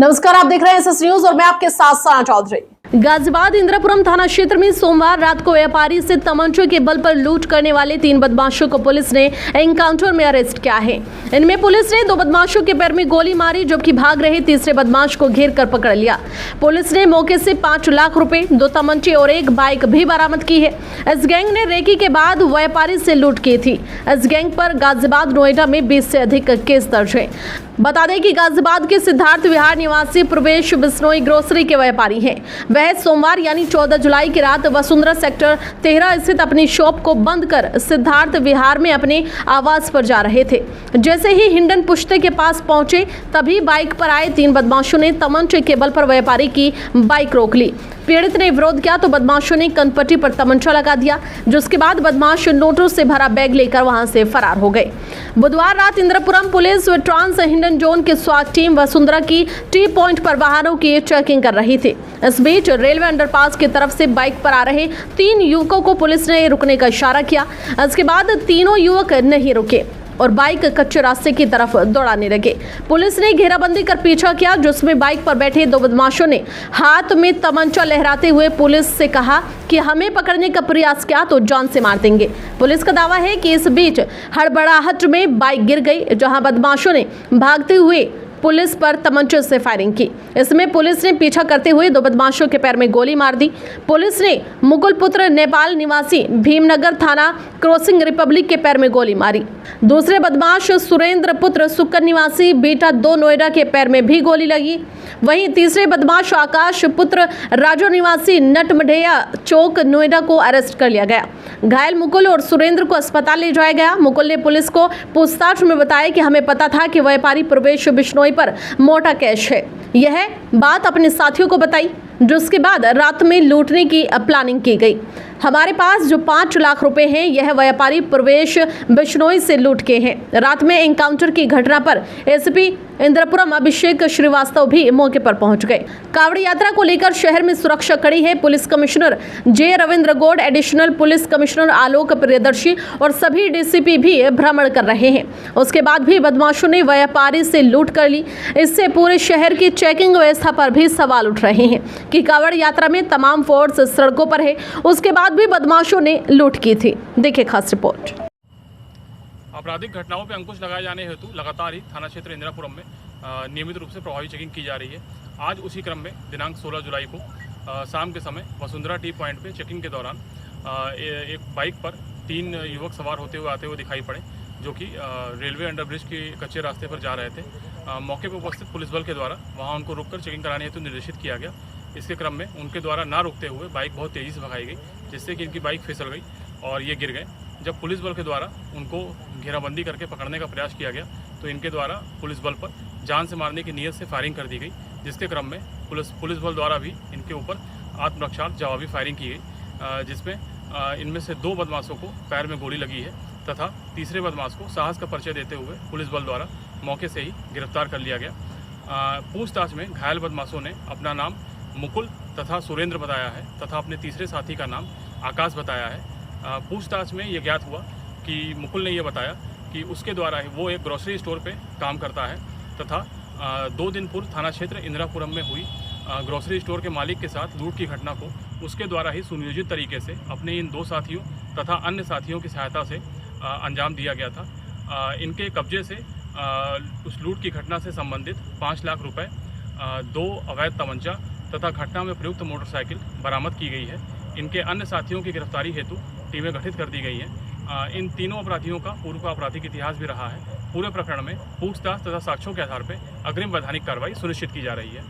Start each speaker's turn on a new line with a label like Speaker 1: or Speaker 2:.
Speaker 1: नमस्कार, आप देख रहे हैं एसएस न्यूज और मैं आपके साथ साना चौधरी। गाजियाबाद इंद्रपुरम थाना क्षेत्र में सोमवार रात को व्यापारी से तमंचे के बल पर लूट करने वाले 3 बदमाशों को पुलिस ने एनकाउंटर में अरेस्ट किया है। इनमें पुलिस ने 2 बदमाशों के पैर में गोली मारी, जबकि भाग रहे तीसरे बदमाश को घेर कर पकड़ लिया। पुलिस ने मौके से 5 लाख रुपए, 2 तमंचे और 1 बाइक भी बरामद की है। इस गैंग ने रेकी के बाद व्यापारी से लूट की थी। इस गैंग पर गाजियाबाद, नोएडा में 20 से अधिक केस दर्ज है। बता दें कि गाजियाबाद के सिद्धार्थ विहार निवासी प्रवेश बिश्नोई ग्रोसरी के व्यापारी हैं। वह सोमवार यानी 14 जुलाई की रात वसुंधरा सेक्टर 13 स्थित अपनी शॉप को बंद कर सिद्धार्थ विहार में अपने आवास पर जा रहे थे। जैसे ही हिंडन पुश्ते के पास पहुंचे, तभी बाइक पर आए 3 बदमाशों ने तमंचे के बल पर व्यापारी की बाइक रोक ली। पीड़ित ने विरोध किया तो बदमाशों ने कनपट्टी पर तमंचा लगा दिया, जिसके बाद बदमाश नोटों से भरा बैग लेकर वहां से फरार हो गए। बुधवार रात इंद्रपुरम पुलिस व ट्रांस हिंडन जोन की स्वाट टीम वसुंधरा की टी पॉइंट पर वाहनों की चेकिंग कर रही थी। इस बीच रेलवे अंडरपास की तरफ से बाइक पर आ रहे 3 युवकों को पुलिस ने रुकने का इशारा किया। इसके बाद तीनों युवक नहीं रुके और बाइक कच्चे रास्ते की तरफ दौड़ाने लगे। पुलिस ने घेराबंदी कर पीछा किया, जिसमें बाइक पर बैठे 2 बदमाशों ने हाथ में तमंचा लहराते हुए पुलिस से कहा कि हमें पकड़ने का प्रयास किया तो जान से मार देंगे। पुलिस का दावा है कि इस बीच हड़बड़ाहट में बाइक गिर गई, जहां बदमाशों ने भागते हुए पुलिस पर तमंचे से फायरिंग की। इसमें पुलिस ने पीछा करते हुए 2 बदमाशों के पैर में गोली मार दी। पुलिस ने मुकुल पुत्र नेपाल निवासी भीमनगर थाना क्रॉसिंग रिपब्लिक के पैर में गोली मारी। दूसरे बदमाश सुरेंद्र पुत्र सुक्कर निवासी बेटा 2 नोएडा के पैर में भी गोली लगी। वहीं तीसरे बदमाश आकाश पुत्र राजो निवासी नटमढ़ेया चौक नोएडा को अरेस्ट कर लिया गया। घायल मुकुल और सुरेंद्र को अस्पताल ले जाया गया। मुकुल ने पुलिस को पूछताछ में बताया कि हमें पता था कि व्यापारी प्रवेश बिश्नोई पर मोटा कैश है। यह बात अपने साथियों को बताई, जिसके बाद रात में लूटने की प्लानिंग की गई। हमारे पास जो 5 लाख रुपए हैं, यह व्यापारी प्रवेश बिश्नोई से लूट के हैं। रात में एनकाउंटर की घटना पर एसपी इंद्रपुरम अभिषेक श्रीवास्तव भी मौके पर पहुंच गए। कावड़ी यात्रा को लेकर शहर में सुरक्षा कड़ी है। Police commissioner J Ravindra Gaur, additional police commissioner Alok Priyadarshi और सभी डीसीपी भी भ्रमण कर रहे हैं। उसके बाद भी बदमाशों ने व्यापारी से लूट कर ली। इससे पूरे शहर की चेकिंग व्यवस्था पर भी सवाल उठ रहे हैं कि कावड़ यात्रा में तमाम फोर्स सड़कों पर है, उसके बाद भी बदमाशों ने लूट की थी। देखिए खास रिपोर्ट।
Speaker 2: आपराधिक घटनाओं पर अंकुश लगाए जाने हेतु लगातार ही थाना क्षेत्र इंद्रापुरम में नियमित रूप से प्रभावी चेकिंग की जा रही है। आज उसी क्रम में दिनांक 16 जुलाई को शाम के समय वसुंधरा टी पॉइंट पे चेकिंग के दौरान एक बाइक पर 3 युवक सवार होते हुए आते हुए दिखाई पड़े, जो कि रेलवे अंडरब्रिज के कच्चे रास्ते पर जा रहे थे। मौके पर उपस्थित पुलिस बल के द्वारा वहां उनको रोककर चेकिंग कराने हेतु निर्देशित किया गया। इसके क्रम में उनके द्वारा ना रुकते हुए बाइक बहुत तेज़ी से भगाई गई, जिससे कि इनकी बाइक फिसल गई और ये गिर गए। जब पुलिस बल के द्वारा उनको घेराबंदी करके पकड़ने का प्रयास किया गया, तो इनके द्वारा पुलिस बल पर जान से मारने की नीयत से फायरिंग कर दी गई, जिसके क्रम में पुलिस बल द्वारा भी इनके ऊपर आत्मरक्षा जवाबी फायरिंग की गई, जिसमें इनमें से 2 बदमाशों को पैर में गोली लगी है तथा तीसरे बदमाश को साहस का परिचय देते हुए पुलिस बल द्वारा मौके से ही गिरफ्तार कर लिया गया। पूछताछ में घायल बदमाशों ने अपना नाम मुकुल तथा सुरेंद्र बताया है तथा अपने तीसरे साथी का नाम आकाश बताया है। पूछताछ में ये ज्ञात हुआ कि मुकुल ने यह बताया कि उसके द्वारा ही वो एक ग्रोसरी स्टोर पे काम करता है तथा 2 दिन पूर्व थाना क्षेत्र इंद्रापुरम में हुई ग्रोसरी स्टोर के मालिक के साथ लूट की घटना को उसके द्वारा ही सुनियोजित तरीके से अपने इन 2 साथियों तथा अन्य साथियों की सहायता से अंजाम दिया गया था। इनके कब्जे से उस लूट की घटना से संबंधित 5 लाख रुपए, 2 अवैध तमंचा तथा घटना में प्रयुक्त मोटरसाइकिल बरामद की गई है। इनके अन्य साथियों की गिरफ्तारी हेतु टीमें गठित कर दी गई हैं। इन तीनों अपराधियों का पूर्व का आपराधिक इतिहास भी रहा है। पूरे प्रकरण में पूछताछ तथा साक्ष्यों के आधार पर अग्रिम वैधानिक कार्रवाई सुनिश्चित की जा रही है।